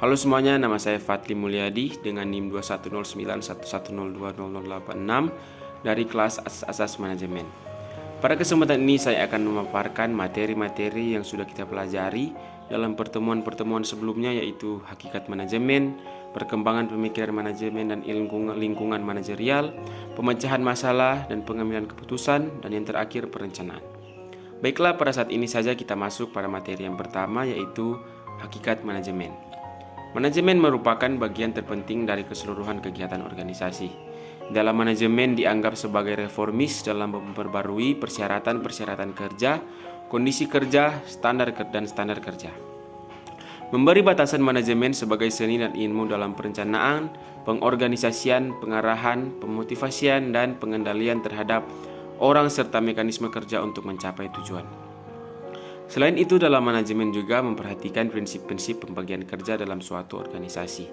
Halo semuanya, nama saya Fadli Mulyadi dengan NIM 2109110200886 dari kelas Asas Manajemen. Pada kesempatan ini saya akan memaparkan materi-materi yang sudah kita pelajari dalam pertemuan-pertemuan sebelumnya, yaitu hakikat manajemen, perkembangan pemikiran manajemen dan lingkungan manajerial, pemecahan masalah dan pengambilan keputusan, dan yang terakhir perencanaan. Baiklah, pada saat ini saja kita masuk pada materi yang pertama, yaitu hakikat manajemen. Manajemen merupakan bagian terpenting dari keseluruhan kegiatan organisasi. Dalam manajemen dianggap sebagai reformis dalam memperbarui persyaratan-persyaratan kerja, kondisi kerja, standar kerja. Memberi batasan manajemen sebagai seni dan ilmu dalam perencanaan, pengorganisasian, pengarahan, pemotivasian, dan pengendalian terhadap orang serta mekanisme kerja untuk mencapai tujuan. Selain itu, dalam manajemen juga memperhatikan prinsip-prinsip pembagian kerja dalam suatu organisasi.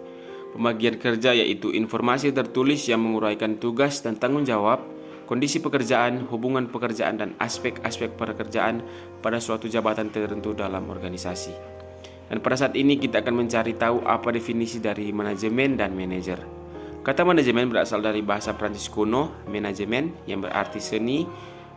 Pembagian kerja yaitu informasi tertulis yang menguraikan tugas dan tanggung jawab, kondisi pekerjaan, hubungan pekerjaan, dan aspek-aspek pekerjaan pada suatu jabatan tertentu dalam organisasi. Dan pada saat ini kita akan mencari tahu apa definisi dari manajemen dan manajer. Kata manajemen berasal dari bahasa Prancis kuno, manajemen, yang berarti seni,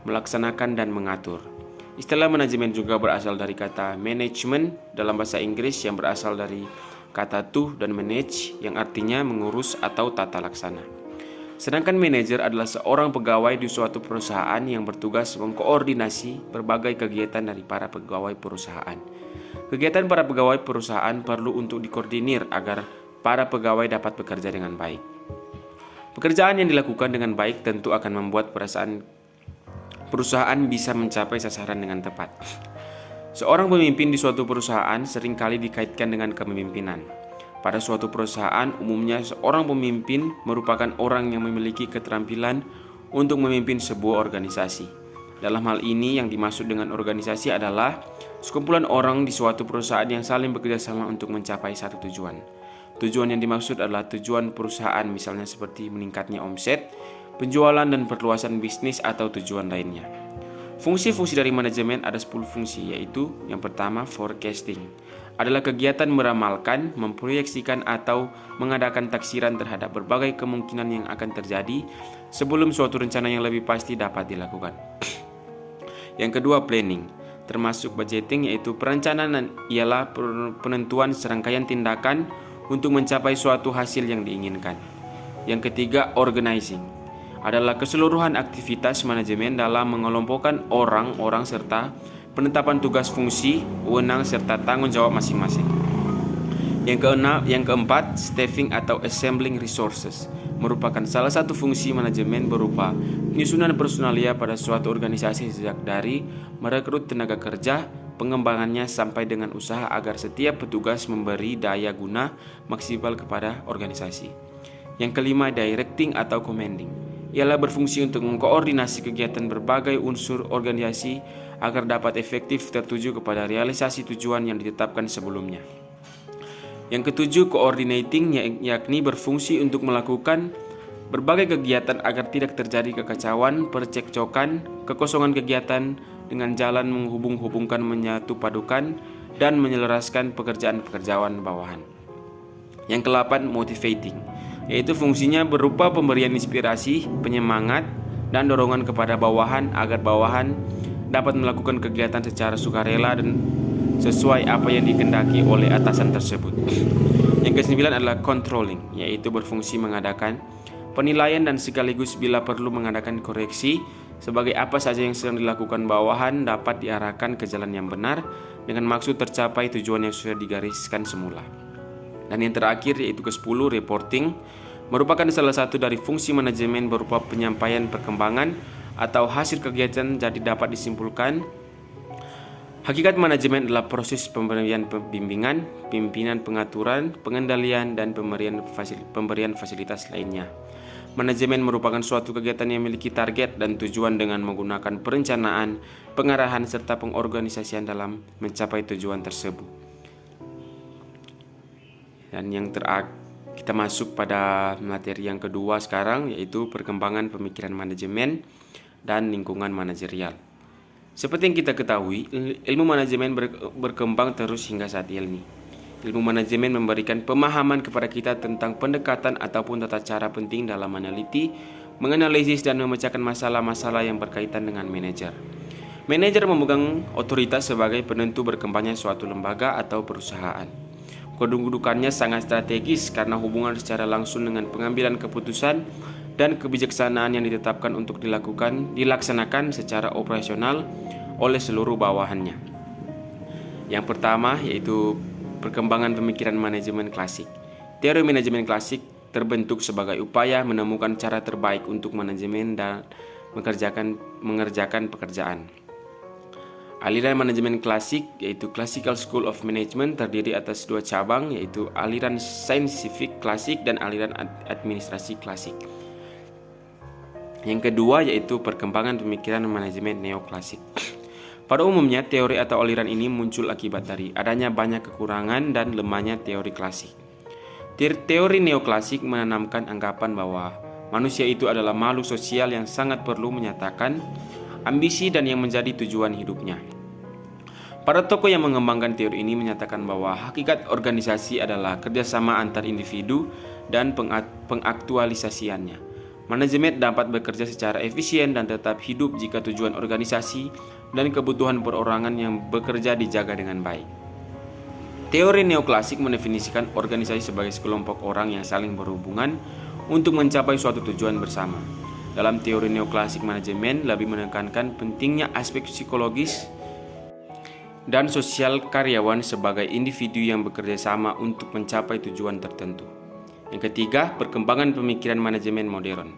melaksanakan, dan mengatur. Istilah manajemen juga berasal dari kata management dalam bahasa Inggris yang berasal dari kata to dan manage yang artinya mengurus atau tata laksana. Sedangkan manajer adalah seorang pegawai di suatu perusahaan yang bertugas mengkoordinasi berbagai kegiatan dari para pegawai perusahaan. Kegiatan para pegawai perusahaan perlu untuk dikoordinir agar para pegawai dapat bekerja dengan baik. Pekerjaan yang dilakukan dengan baik tentu akan membuat perusahaan bisa mencapai sasaran dengan tepat. Seorang pemimpin di suatu perusahaan seringkali dikaitkan dengan kepemimpinan. Pada suatu perusahaan, umumnya seorang pemimpin merupakan orang yang memiliki keterampilan untuk memimpin sebuah organisasi. Dalam hal ini, yang dimaksud dengan organisasi adalah sekumpulan orang di suatu perusahaan yang saling bekerja sama untuk mencapai satu tujuan. Tujuan yang dimaksud adalah tujuan perusahaan, misalnya seperti meningkatnya omset, penjualan dan perluasan bisnis atau tujuan lainnya. Fungsi-fungsi dari manajemen ada 10 fungsi, yaitu yang pertama forecasting. Adalah kegiatan meramalkan, memproyeksikan atau mengadakan taksiran terhadap berbagai kemungkinan yang akan terjadi sebelum suatu rencana yang lebih pasti dapat dilakukan. Yang kedua planning, termasuk budgeting, yaitu perencanaan ialah penentuan serangkaian tindakan untuk mencapai suatu hasil yang diinginkan. Yang ketiga organizing, adalah keseluruhan aktivitas manajemen dalam mengelompokkan orang-orang serta penetapan tugas fungsi, wewenang serta tanggung jawab masing-masing. Yang keempat, staffing atau assembling resources merupakan salah satu fungsi manajemen berupa penyusunan personalia pada suatu organisasi sejak dari merekrut tenaga kerja, pengembangannya sampai dengan usaha agar setiap petugas memberi daya guna maksimal kepada organisasi. Yang kelima, directing atau commanding, ialah berfungsi untuk mengkoordinasi kegiatan berbagai unsur organisasi agar dapat efektif tertuju kepada realisasi tujuan yang ditetapkan sebelumnya. Yang ketujuh, coordinating, yakni berfungsi untuk melakukan berbagai kegiatan agar tidak terjadi kekacauan, percekcokan, kekosongan kegiatan dengan jalan menghubung-hubungkan, menyatu padukan, dan menyelaraskan pekerjaan-pekerjaan bawahan. Yang ke-8, motivating, yaitu fungsinya berupa pemberian inspirasi, penyemangat, dan dorongan kepada bawahan agar bawahan dapat melakukan kegiatan secara sukarela dan sesuai apa yang dikehendaki oleh atasan tersebut. Yang ke-9 adalah controlling, yaitu berfungsi mengadakan penilaian dan sekaligus bila perlu mengadakan koreksi sebagai apa saja yang sedang dilakukan bawahan dapat diarahkan ke jalan yang benar dengan maksud tercapai tujuan yang sudah digariskan semula. Dan yang terakhir yaitu ke-10, reporting, merupakan salah satu dari fungsi manajemen berupa penyampaian perkembangan atau hasil kegiatan. Jadi dapat disimpulkan, hakikat manajemen adalah proses pemberian bimbingan, pimpinan pengaturan, pengendalian, dan pemberian fasilitas lainnya. Manajemen merupakan suatu kegiatan yang memiliki target dan tujuan dengan menggunakan perencanaan, pengarahan, serta pengorganisasian dalam mencapai tujuan tersebut. Dan yang terakhir, kita masuk pada materi yang kedua sekarang, yaitu perkembangan pemikiran manajemen dan lingkungan manajerial. Seperti yang kita ketahui, ilmu manajemen berkembang terus hingga saat ini. Ilmu manajemen memberikan pemahaman kepada kita tentang pendekatan ataupun tata cara penting dalam meneliti, menganalisis dan memecahkan masalah-masalah yang berkaitan dengan manajer. Manajer memegang otoritas sebagai penentu berkembangnya suatu lembaga atau perusahaan. Kedudukannya sangat strategis karena hubungan secara langsung dengan pengambilan keputusan dan kebijaksanaan yang ditetapkan untuk dilaksanakan secara operasional oleh seluruh bawahannya. Yang pertama yaitu perkembangan pemikiran manajemen klasik. Teori manajemen klasik terbentuk sebagai upaya menemukan cara terbaik untuk manajemen dan mengerjakan pekerjaan. Aliran manajemen klasik yaitu Classical School of Management terdiri atas dua cabang yaitu aliran saintifik klasik dan aliran administrasi klasik. Yang kedua yaitu perkembangan pemikiran manajemen neoklasik. Pada umumnya, teori atau aliran ini muncul akibat dari adanya banyak kekurangan dan lemahnya teori klasik. Teori neoklasik menanamkan anggapan bahwa manusia itu adalah makhluk sosial yang sangat perlu menyatakan ambisi dan yang menjadi tujuan hidupnya. Para tokoh yang mengembangkan teori ini menyatakan bahwa hakikat organisasi adalah kerjasama antar individu dan pengaktualisasiannya. Manajemen dapat bekerja secara efisien dan tetap hidup jika tujuan organisasi dan kebutuhan perorangan yang bekerja dijaga dengan baik. Teori neoklasik mendefinisikan organisasi sebagai sekelompok orang yang saling berhubungan untuk mencapai suatu tujuan bersama. Dalam teori neoklasik, manajemen lebih menekankan pentingnya aspek psikologis dan sosial karyawan sebagai individu yang bekerja sama untuk mencapai tujuan tertentu. Yang ketiga, perkembangan pemikiran manajemen modern.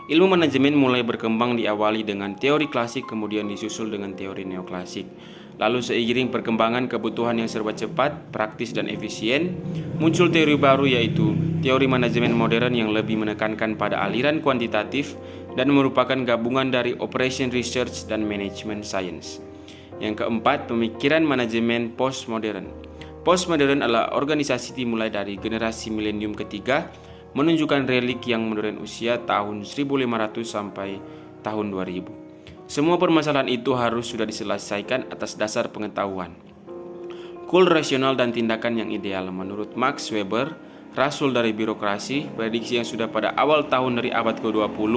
Ilmu manajemen mulai berkembang diawali dengan teori klasik kemudian disusul dengan teori neoklasik. Lalu seiring perkembangan kebutuhan yang serba cepat, praktis dan efisien, muncul teori baru yaitu teori manajemen modern yang lebih menekankan pada aliran kuantitatif dan merupakan gabungan dari operation research dan management science. Yang keempat, pemikiran manajemen postmodern. Postmodern adalah organisasi dimulai dari generasi milenium ketiga, menunjukkan relik yang menurun usia tahun 1500 sampai tahun 2000. Semua permasalahan itu harus sudah diselesaikan atas dasar pengetahuan, goal rasional dan tindakan yang ideal. Menurut Max Weber, rasul dari birokrasi, prediksi yang sudah pada awal tahun dari abad ke-20,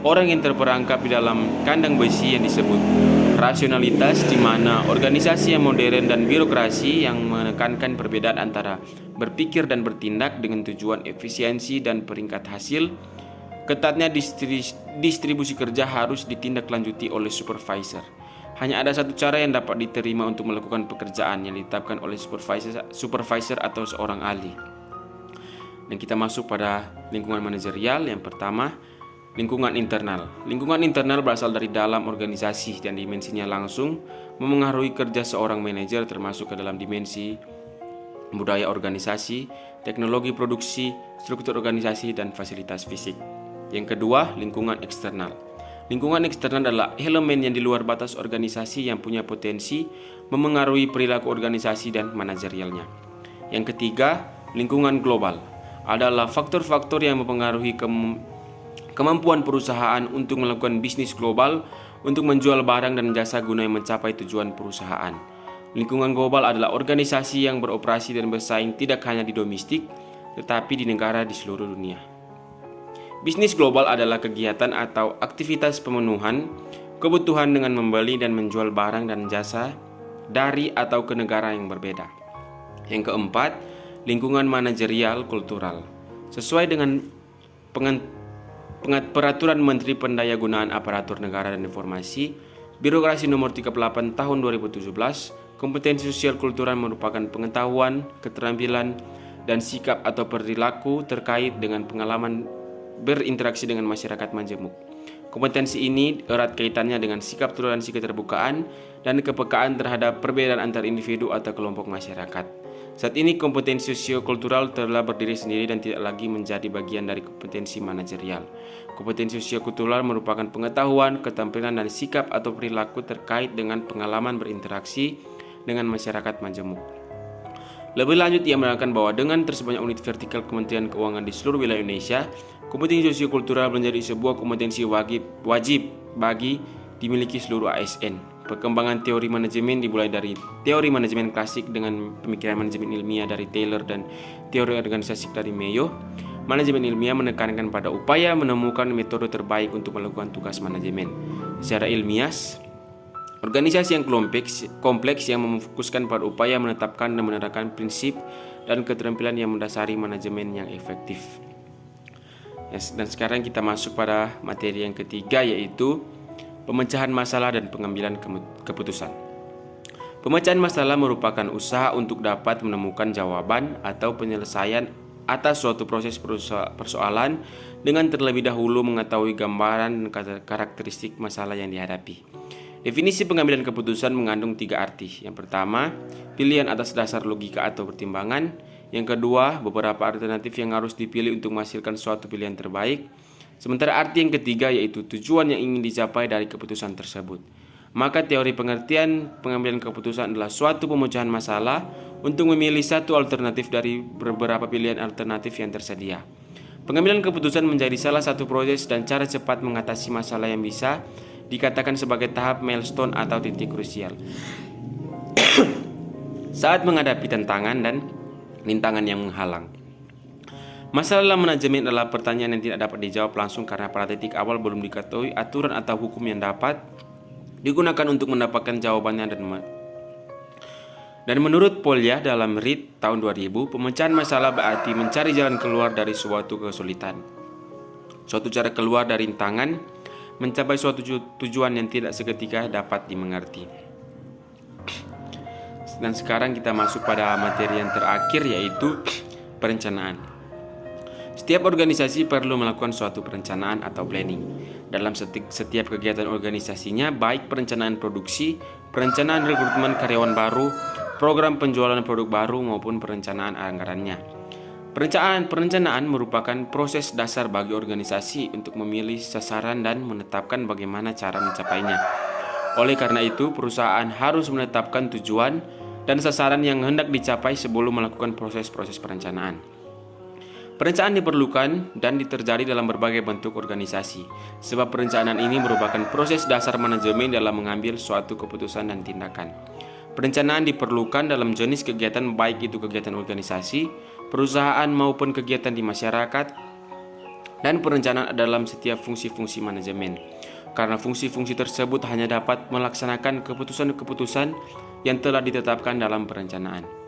orang yang terperangkap di dalam kandang besi yang disebut rasionalitas, di mana organisasi yang modern dan birokrasi yang menekankan perbedaan antara berpikir dan bertindak dengan tujuan efisiensi dan peringkat hasil. Ketatnya distribusi kerja harus ditindaklanjuti oleh supervisor. Hanya ada satu cara yang dapat diterima untuk melakukan pekerjaan yang ditetapkan oleh supervisor atau seorang ahli. Dan kita masuk pada lingkungan manajerial. Yang pertama, lingkungan internal. Lingkungan internal berasal dari dalam organisasi dan dimensinya langsung memengaruhi kerja seorang manajer, termasuk ke dalam dimensi budaya organisasi, teknologi produksi, struktur organisasi, dan fasilitas fisik. Yang kedua, lingkungan eksternal. Lingkungan eksternal adalah elemen yang di luar batas organisasi yang punya potensi memengaruhi perilaku organisasi dan manajerialnya. Yang ketiga, lingkungan global adalah faktor-faktor yang mempengaruhi kemampuan perusahaan untuk melakukan bisnis global, untuk menjual barang dan jasa guna mencapai tujuan perusahaan. Lingkungan global adalah organisasi yang beroperasi dan bersaing tidak hanya di domestik, tetapi di negara di seluruh dunia. Bisnis global adalah kegiatan atau aktivitas pemenuhan kebutuhan dengan membeli dan menjual barang dan jasa dari atau ke negara yang berbeda. Yang keempat, lingkungan manajerial kultural. Sesuai dengan Peraturan Menteri Pendayagunaan Aparatur Negara dan Informasi, Birokrasi Nomor 38 Tahun 2017, kompetensi sosial kultural merupakan pengetahuan, keterampilan, dan sikap atau perilaku terkait dengan pengalaman berinteraksi dengan masyarakat majemuk. Kompetensi ini erat kaitannya dengan sikap toleransi keterbukaan dan kepekaan terhadap perbedaan antar individu atau kelompok masyarakat. Saat ini kompetensi sosiokultural telah berdiri sendiri dan tidak lagi menjadi bagian dari kompetensi manajerial. Kompetensi sosiokultural merupakan pengetahuan, keterampilan, dan sikap atau perilaku terkait dengan pengalaman berinteraksi dengan masyarakat majemuk. Lebih lanjut, ia menerangkan bahwa dengan tersebarnya unit vertikal Kementerian Keuangan di seluruh wilayah Indonesia, kompetensi sosiokultural menjadi sebuah kompetensi wajib bagi dimiliki seluruh ASN. Perkembangan teori manajemen dimulai dari teori manajemen klasik dengan pemikiran manajemen ilmiah dari Taylor dan teori organisasi dari Mayo. Manajemen ilmiah menekankan pada upaya menemukan metode terbaik untuk melakukan tugas manajemen. Secara ilmiah, organisasi yang kompleks yang memfokuskan pada upaya menetapkan dan menerapkan prinsip dan keterampilan yang mendasari manajemen yang efektif. Dan sekarang kita masuk pada materi yang ketiga, yaitu pemecahan masalah dan pengambilan keputusan. Pemecahan masalah merupakan usaha untuk dapat menemukan jawaban atau penyelesaian atas suatu proses persoalan dengan terlebih dahulu mengetahui gambaran dan karakteristik masalah yang dihadapi. Definisi pengambilan keputusan mengandung 3 arti. Yang pertama, pilihan atas dasar logika atau pertimbangan. Yang kedua, beberapa alternatif yang harus dipilih untuk menghasilkan suatu pilihan terbaik. Sementara arti yang ketiga yaitu tujuan yang ingin dicapai dari keputusan tersebut. Maka teori pengertian pengambilan keputusan adalah suatu pemecahan masalah untuk memilih satu alternatif dari beberapa pilihan alternatif yang tersedia. Pengambilan keputusan menjadi salah satu proses dan cara cepat mengatasi masalah yang bisa dikatakan sebagai tahap milestone atau titik krusial saat menghadapi tantangan dan rintangan yang menghalang. Masalah dalam manajemen adalah pertanyaan yang tidak dapat dijawab langsung karena pada titik awal belum diketahui aturan atau hukum yang dapat digunakan untuk mendapatkan jawabannya. Dan menurut Polya dalam Reed tahun 2000, pemecahan masalah berarti mencari jalan keluar dari suatu kesulitan, suatu cara keluar dari rintangan, mencapai suatu tujuan yang tidak seketika dapat dimengerti. Dan sekarang kita masuk pada materi yang terakhir, yaitu perencanaan. Setiap organisasi perlu melakukan suatu perencanaan atau planning dalam setiap kegiatan organisasinya, baik perencanaan produksi, perencanaan rekrutmen karyawan baru, program penjualan produk baru maupun perencanaan anggarannya. Perencanaan merupakan proses dasar bagi organisasi untuk memilih sasaran dan menetapkan bagaimana cara mencapainya. Oleh karena itu, perusahaan harus menetapkan tujuan dan sasaran yang hendak dicapai sebelum melakukan proses-proses perencanaan. Perencanaan diperlukan dan terjadi dalam berbagai bentuk organisasi, sebab perencanaan ini merupakan proses dasar manajemen dalam mengambil suatu keputusan dan tindakan. Perencanaan diperlukan dalam jenis kegiatan, baik itu kegiatan organisasi, perusahaan maupun kegiatan di masyarakat, dan perencanaan dalam setiap fungsi-fungsi manajemen. Karena fungsi-fungsi tersebut hanya dapat melaksanakan keputusan-keputusan yang telah ditetapkan dalam perencanaan.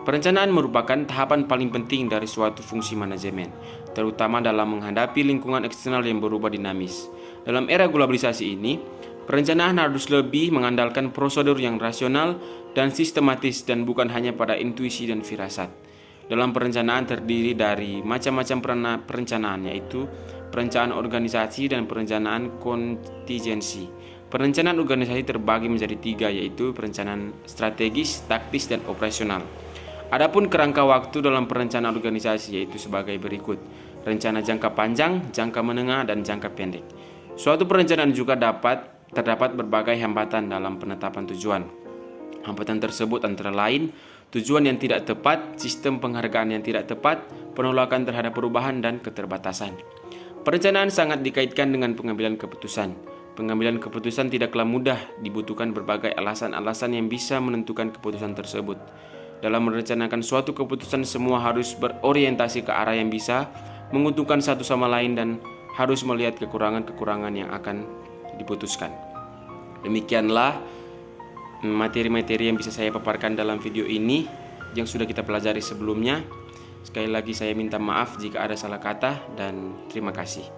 Perencanaan merupakan tahapan paling penting dari suatu fungsi manajemen, terutama dalam menghadapi lingkungan eksternal yang berubah dinamis. Dalam era globalisasi ini, perencanaan harus lebih mengandalkan prosedur yang rasional dan sistematis dan bukan hanya pada intuisi dan firasat. Dalam perencanaan terdiri dari macam-macam perencanaan, yaitu perencanaan organisasi dan perencanaan kontingensi. Perencanaan organisasi terbagi menjadi 3, yaitu perencanaan strategis, taktis, dan operasional. Adapun kerangka waktu dalam perencanaan organisasi yaitu sebagai berikut: rencana jangka panjang, jangka menengah, dan jangka pendek. Suatu perencanaan juga terdapat berbagai hambatan dalam penetapan tujuan. Hambatan tersebut antara lain tujuan yang tidak tepat, sistem penghargaan yang tidak tepat, penolakan terhadap perubahan, dan keterbatasan. Perencanaan sangat dikaitkan dengan pengambilan keputusan. Pengambilan keputusan tidaklah mudah, dibutuhkan berbagai alasan-alasan yang bisa menentukan keputusan tersebut. Dalam merencanakan suatu keputusan, semua harus berorientasi ke arah yang bisa menguntungkan satu sama lain dan harus melihat kekurangan-kekurangan yang akan diputuskan. Demikianlah materi-materi yang bisa saya paparkan dalam video ini yang sudah kita pelajari sebelumnya. Sekali lagi saya minta maaf jika ada salah kata dan terima kasih.